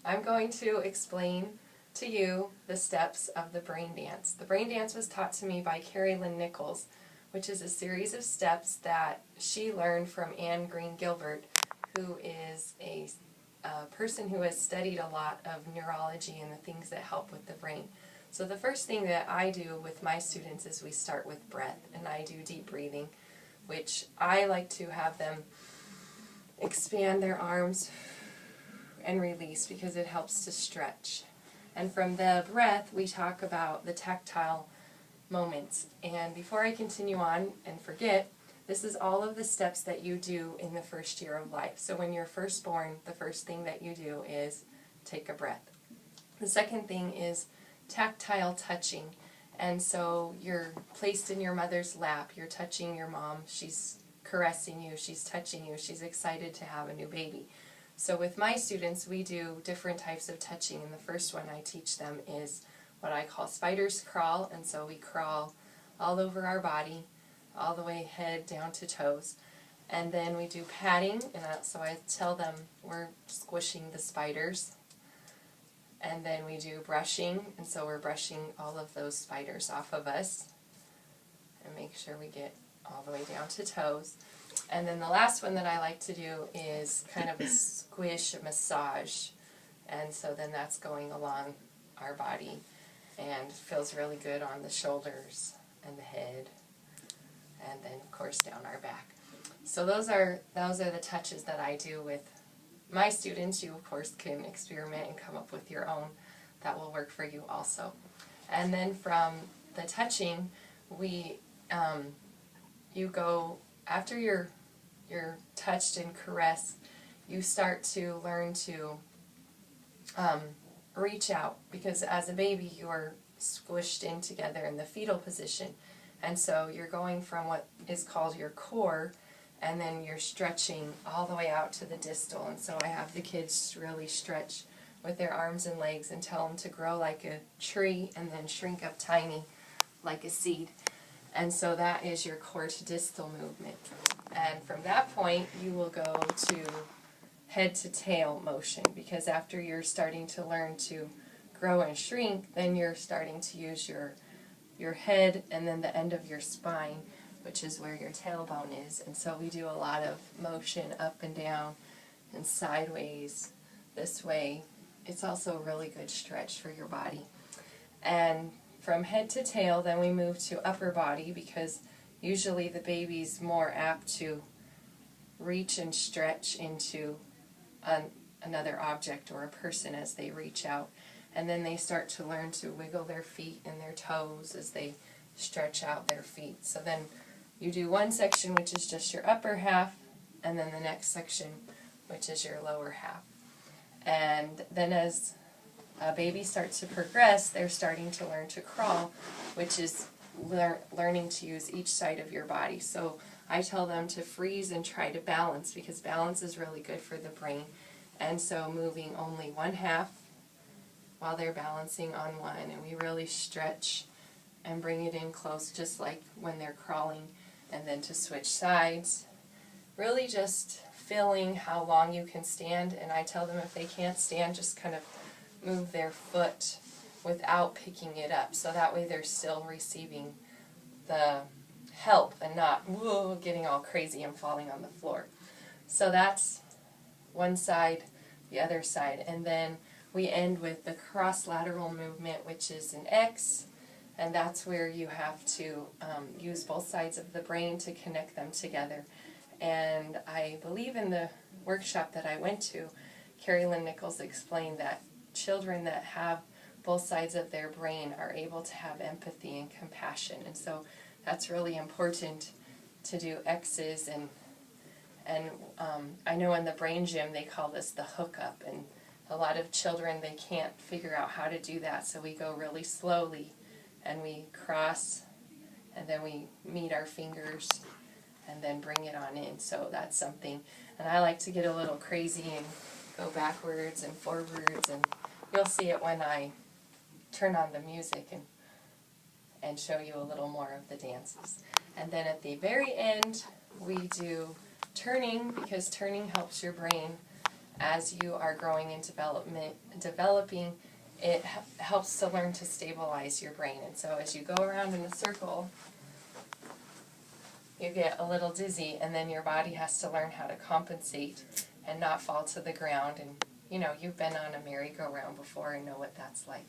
I'm going to explain to you the steps of the brain dance. The brain dance was taught to me by Carrie Lynn Nichols, which is a series of steps that she learned from Anne Green Gilbert, who is a person who has studied a lot of neurology and the things that help with the brain. So the first thing that I do with my students is we start with breath, and I do deep breathing, which I like to have them expand their arms and release because it helps to stretch. And from the breath, we talk about the tactile moments. And before I continue on and forget, this is all of the steps that you do in the first year of life. So when you're first born, the first thing that you do is take a breath. The second thing is tactile touching. And so you're placed in your mother's lap, you're touching your mom, she's caressing you, she's touching you, she's excited to have a new baby. So with my students, we do different types of touching, and the first one I teach them is what I call spider's crawl, and so we crawl all over our body, all the way head down to toes. And then we do patting, and so I tell them we're squishing the spiders. And then we do brushing, and so we're brushing all of those spiders off of us, and make sure we get all the way down to toes. And then the last one that I like to do is kind of a squish, a massage. And so then that's going along our body and feels really good on the shoulders and the head, and then of course down our back. So those are the touches that I do with my students. You of course can experiment and come up with your own that will work for you also. And then from the touching, you go, after you're touched and caressed, you start to learn to reach out, because as a baby you are squished in together in the fetal position, and so you're going from what is called your core, and then you're stretching all the way out to the distal. And so I have the kids really stretch with their arms and legs and tell them to grow like a tree and then shrink up tiny like a seed. And so that is your core to distal movement. And from that point, you will go to head to tail motion, because after you're starting to learn to grow and shrink, then you're starting to use your head and then the end of your spine, which is where your tailbone is. And so we do a lot of motion up and down and sideways, this way. It's also a really good stretch for your body. And from head to tail, then we move to upper body, because usually the baby's more apt to reach and stretch into another object or a person as they reach out. And then they start to learn to wiggle their feet and their toes as they stretch out their feet. So then you do one section which is just your upper half, and then the next section which is your lower half. And then as a baby starts to progress, they're starting to learn to crawl, which is learning to use each side of your body. So I tell them to freeze and try to balance, because balance is really good for the brain. And so moving only one half while they're balancing on one, and we really stretch and bring it in close, just like when they're crawling. And then to switch sides, really just feeling how long you can stand. And I tell them if they can't stand, just kind of move their foot without picking it up, so that way they're still receiving the help and not getting all crazy and falling on the floor. So that's one side, the other side. And then we end with the cross lateral movement, which is an X, and that's where you have to use both sides of the brain to connect them together. And I believe in the workshop that I went to, Carrie Lynn Nichols explained that children that have both sides of their brain are able to have empathy and compassion. And so that's really important to do X's. And I know in the brain gym they call this the hookup, and a lot of children, they can't figure out how to do that, so we go really slowly and we cross, and then we meet our fingers and then bring it on in. So that's something. And I like to get a little crazy and go backwards and forwards, and you'll see it when I turn on the music and show you a little more of the dances. And then at the very end we do turning, because turning helps your brain as you are growing in developing, it helps to learn to stabilize your brain. And so as you go around in a circle, you get a little dizzy, and then your body has to learn how to compensate and not fall to the ground. And you know, you've been on a merry-go-round before and know what that's like.